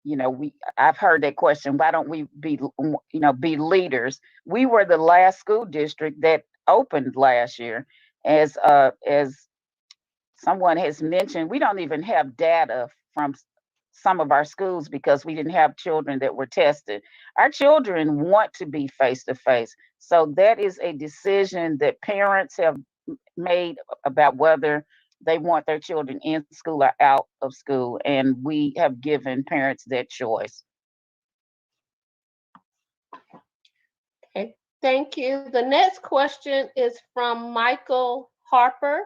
you know, I've heard that question, why don't we be, you know, be leaders? We were the last school district that opened last year. As someone has mentioned, we don't even have data from some of our schools because we didn't have children that were tested. Our children want to be face to face. So that is a decision that parents have made about whether they want their children in school or out of school. And we have given parents that choice. Okay, thank you. The next question is from Michael Harper.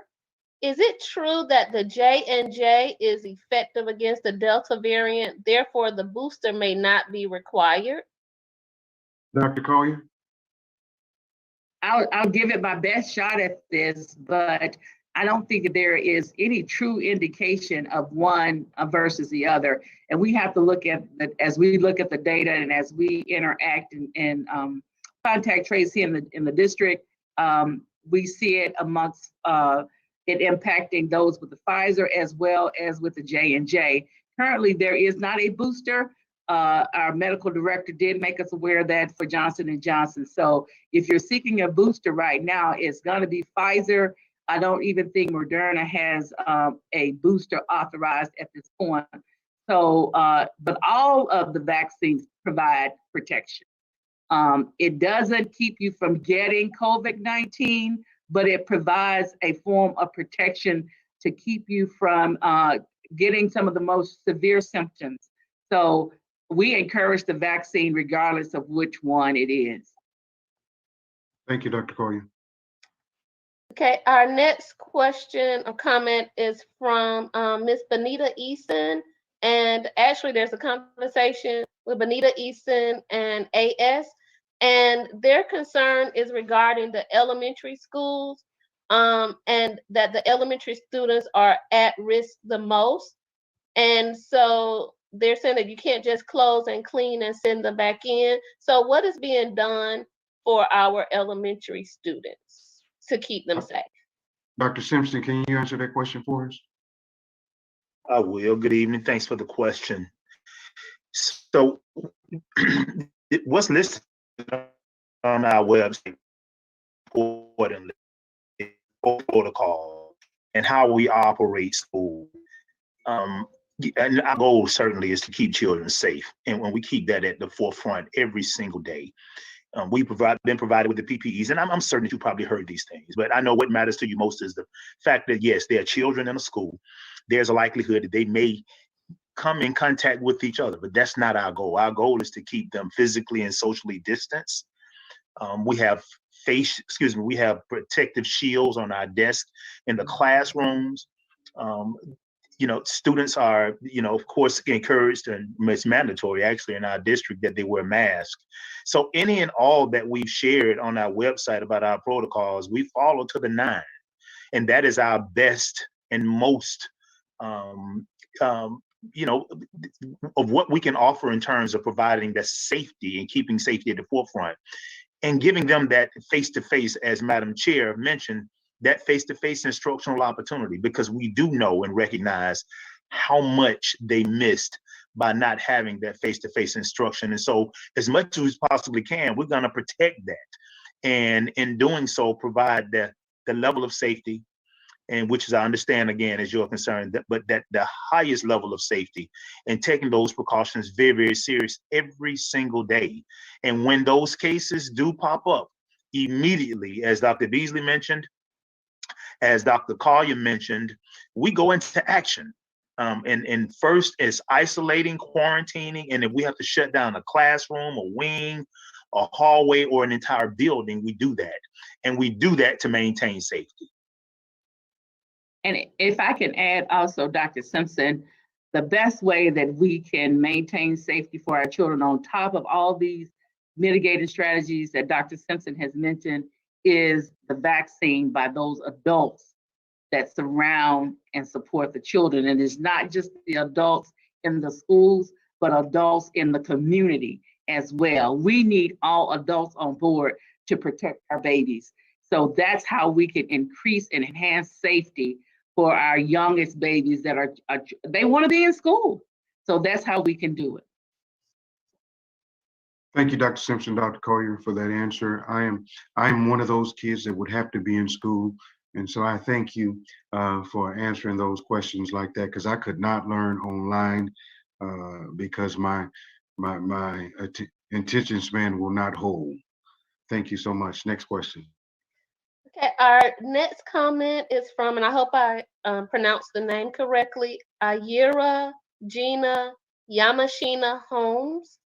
Is it true that the J&J is effective against the Delta variant, therefore the booster may not be required? Dr. Collier? I'll give it my best shot at this, but I don't think there is any true indication of one versus the other. And we have to look at, as we look at the data and as we interact and contact trace here in the district, we see it amongst it impacting those with the Pfizer as well as with the J&J. Currently, there is not a booster. Our medical director did make us aware of that for Johnson & Johnson. So if you're seeking a booster right now, it's going to be Pfizer. I don't even think Moderna has a booster authorized at this point. So, but all of the vaccines provide protection. It doesn't keep you from getting COVID-19, but it provides a form of protection to keep you from getting some of the most severe symptoms. So we encourage the vaccine regardless of which one it is. Thank you, Dr. Collier. Okay, our next question or comment is from Ms. Benita Eason. And actually there's a conversation with Benita Eason and AS. And their concern is regarding the elementary schools and that the elementary students are at risk the most. And so they're saying that you can't just close and clean and send them back in. So what is being done for our elementary students to keep them safe? Dr. Simpson, can you answer that question for us? I will. Good evening. Thanks for the question. So what's listed on our website importantly protocol and how we operate school. And our goal certainly is to keep children safe. And when we keep that at the forefront every single day, we've been provided with the PPEs. And I'm certain that you probably heard these things, but I know what matters to you most is the fact that, yes, there are children in a school. There's a likelihood that they may come in contact with each other, but that's not our goal. Our goal is to keep them physically and socially distanced. We have we have protective shields on our desk in the classrooms. You know, students are, you know, of course, encouraged, and it's mandatory actually in our district that they wear masks. So any and all that we've shared on our website about our protocols, we follow to the 9. And that is our best and most, you know, of what we can offer in terms of providing the safety and keeping safety at the forefront and giving them that face-to-face, as Madam Chair mentioned, that face-to-face instructional opportunity, because we do know and recognize how much they missed by not having that face-to-face instruction. And so as much as we possibly can, we're going to protect that. And in doing so, provide the level of safety, and which is, I understand again, is your concern, but that the highest level of safety and taking those precautions very, very serious every single day. And when those cases do pop up, immediately, as Dr. Beasley mentioned, as Dr. Collier mentioned, we go into action. And first is isolating, quarantining, and if we have to shut down a classroom, a wing, a hallway, or an entire building, we do that. And we do that to maintain safety. And if I can add also, Dr. Simpson, the best way that we can maintain safety for our children on top of all these mitigating strategies that Dr. Simpson has mentioned is the vaccine by those adults that surround and support the children. And it's not just the adults in the schools, but adults in the community as well. We need all adults on board to protect our babies. So that's how we can increase and enhance safety for our youngest babies that are they want to be in school. So that's how we can do it. Thank you, Dr. Simpson, Dr. Collier, for that answer. I am one of those kids that would have to be in school. And so I thank you for answering those questions like that, because I could not learn online because my attention span will not hold. Thank you so much. Next question. Okay, our next comment is from, and I hope I pronounced the name correctly, Ayira Gina Yamashina Holmes.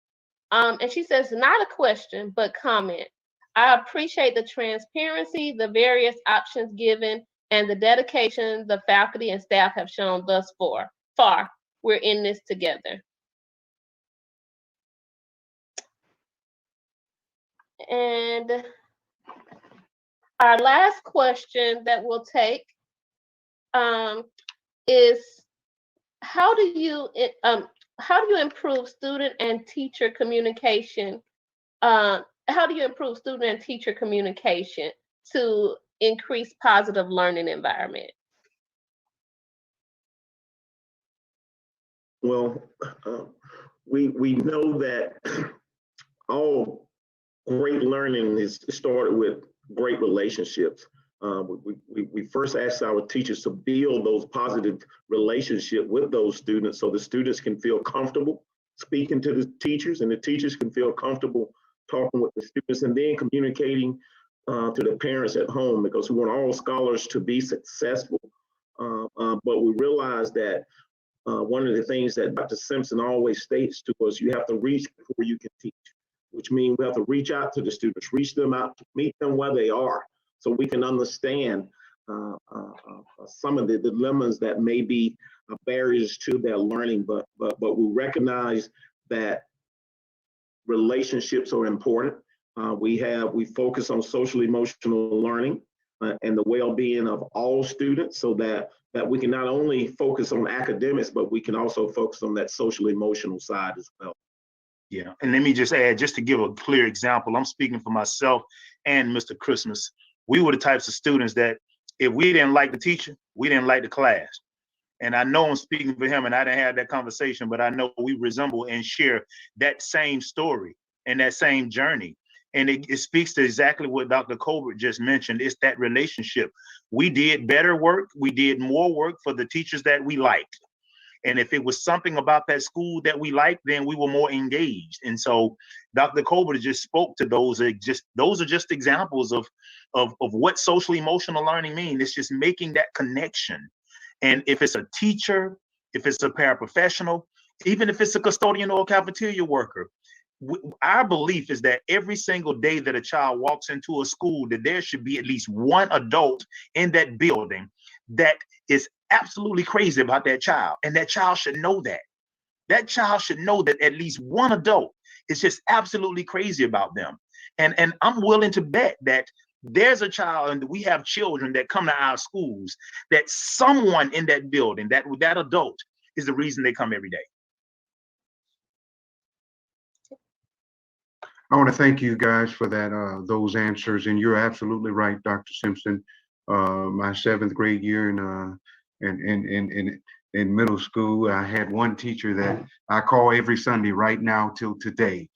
And she says, not a question, but comment. I appreciate the transparency, the various options given, and the dedication the faculty and staff have shown thus far. We're in this together. And our last question that we'll take is, how do you improve student and teacher communication? How do you improve student and teacher communication to increase positive learning environment? Well, we know that all great learning is started with great relationships. We first ask our teachers to build those positive relationships with those students so the students can feel comfortable speaking to the teachers and the teachers can feel comfortable talking with the students and then communicating to the parents at home, because we want all scholars to be successful. But we realize that one of the things that Dr. Simpson always states to us, you have to reach before you can teach, which means we have to reach out to the students, reach them out, meet them where they are, so we can understand some of the dilemmas that may be barriers to their learning. But we recognize that relationships are important. We focus on social emotional learning and the well-being of all students, so that we can not only focus on academics, but we can also focus on that social emotional side as well. Yeah, and let me just add, just to give a clear example, I'm speaking for myself and Mr. Christmas. We were the types of students that if we didn't like the teacher, we didn't like the class. And I know I'm speaking for him and I didn't have that conversation, but I know we resemble and share that same story and that same journey. And it speaks to exactly what Dr. Colbert just mentioned. It's that relationship. We did better work. We did more work for the teachers that we liked. And if it was something about that school that we liked, then we were more engaged. And so Dr. Colbert just spoke to those. Those are just examples of what social emotional learning means. It's just making that connection. And if it's a teacher, if it's a paraprofessional, even if it's a custodian or a cafeteria worker, our belief is that every single day that a child walks into a school, that there should be at least one adult in that building that is absolutely crazy about that child. And that child should know that. That child should know that at least one adult is just absolutely crazy about them. And I'm willing to bet that there's a child, and we have children that come to our schools, that someone in that building, that adult, is the reason they come every day. I want to thank you guys for that, those answers. And you're absolutely right, Dr. Simpson. My 7th grade year in middle school, I had one teacher that I call every Sunday right now till today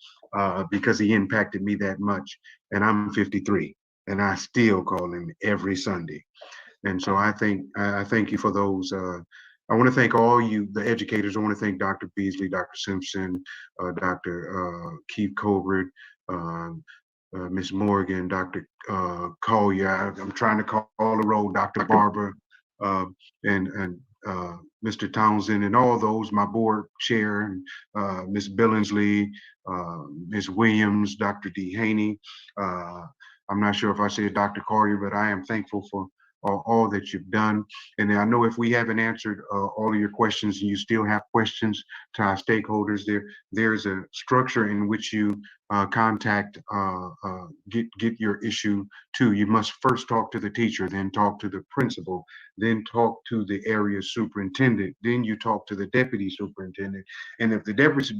because he impacted me that much. And I'm 53, and I still call him every Sunday. And so I thank you for those. I want to thank all you, the educators. I want to thank Dr. Beasley, Dr. Simpson, Dr. Keith Colbert, Ms. Morgan, Dr. Collier. I'm trying to call the roll, Dr. Barber, and Mr. Townsend, and all those, my board chair, Ms. Billingsley, Ms. Williams, Dr. D. Haney. I'm not sure if I said Dr. Collier, but I am thankful for all that you've done. And I know if we haven't answered all of your questions and you still have questions to our stakeholders, there's a structure in which you contact, get your issue to. You must first talk to the teacher, then talk to the principal, then talk to the area superintendent, then you talk to the deputy superintendent. And if the deputy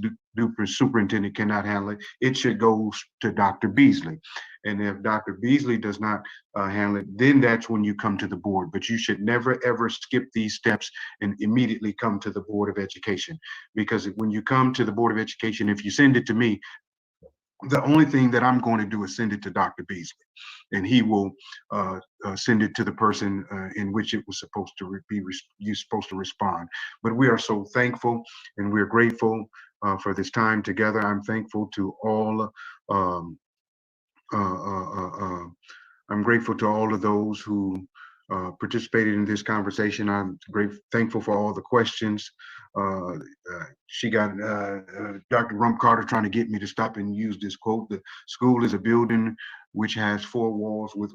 superintendent cannot handle it, it should go to Dr. Beasley. And if Dr. Beasley does not handle it, then that's when you come to the board. But you should never, ever skip these steps and immediately come to the Board of Education. Because when you come to the Board of Education, if you send it to me, the only thing that I'm going to do is send it to Dr. Beasley, and he will send it to the person in which it was supposed to be, you're supposed to respond. But we are so thankful and we're grateful for this time together. I'm thankful to all, I'm grateful to all of those who participated in this conversation. I'm thankful for all the questions. She got Dr. Rump Carter trying to get me to stop and use this quote. The school is a building which has four walls with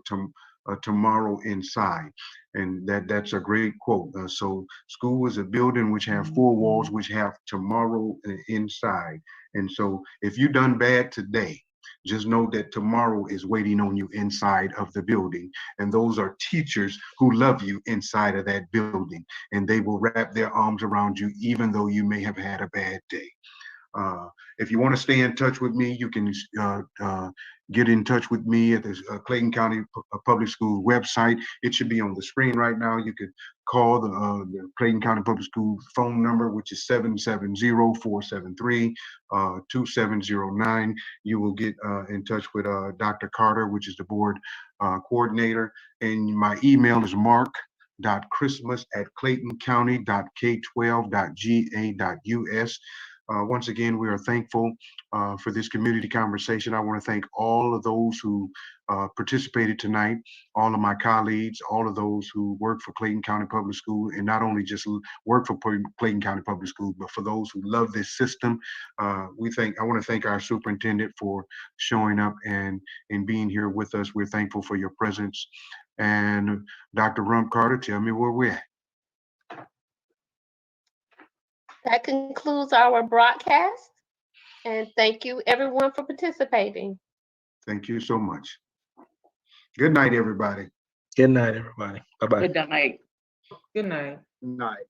tomorrow inside. And that's a great quote. So school is a building which have four walls which have tomorrow inside. And so if you done bad today, just know that tomorrow is waiting on you inside of the building. And those are teachers who love you inside of that building. And they will wrap their arms around you, even though you may have had a bad day. If you want to stay in touch with me, you can get in touch with me at the Clayton County Public Schools website. It should be on the screen right now. You could call the Clayton County Public Schools phone number, which is 770-473-2709. You will get in touch with Dr. Carter, which is the board coordinator. And my email is mark.christmas@claytoncounty.k12.ga.us. Once again, we are thankful for this community conversation. I want to thank all of those who participated tonight, all of my colleagues, all of those who work for Clayton County Public Schools, and not only just work for Clayton County Public Schools, but for those who love this system. I want to thank our superintendent for showing up and being here with us. We're thankful for your presence. And Dr. Rump Carter, tell me where we're at. That concludes our broadcast. And thank you everyone for participating. Thank you so much. Good night, everybody. Good night, everybody. Bye-bye. Good night. Good night. Night.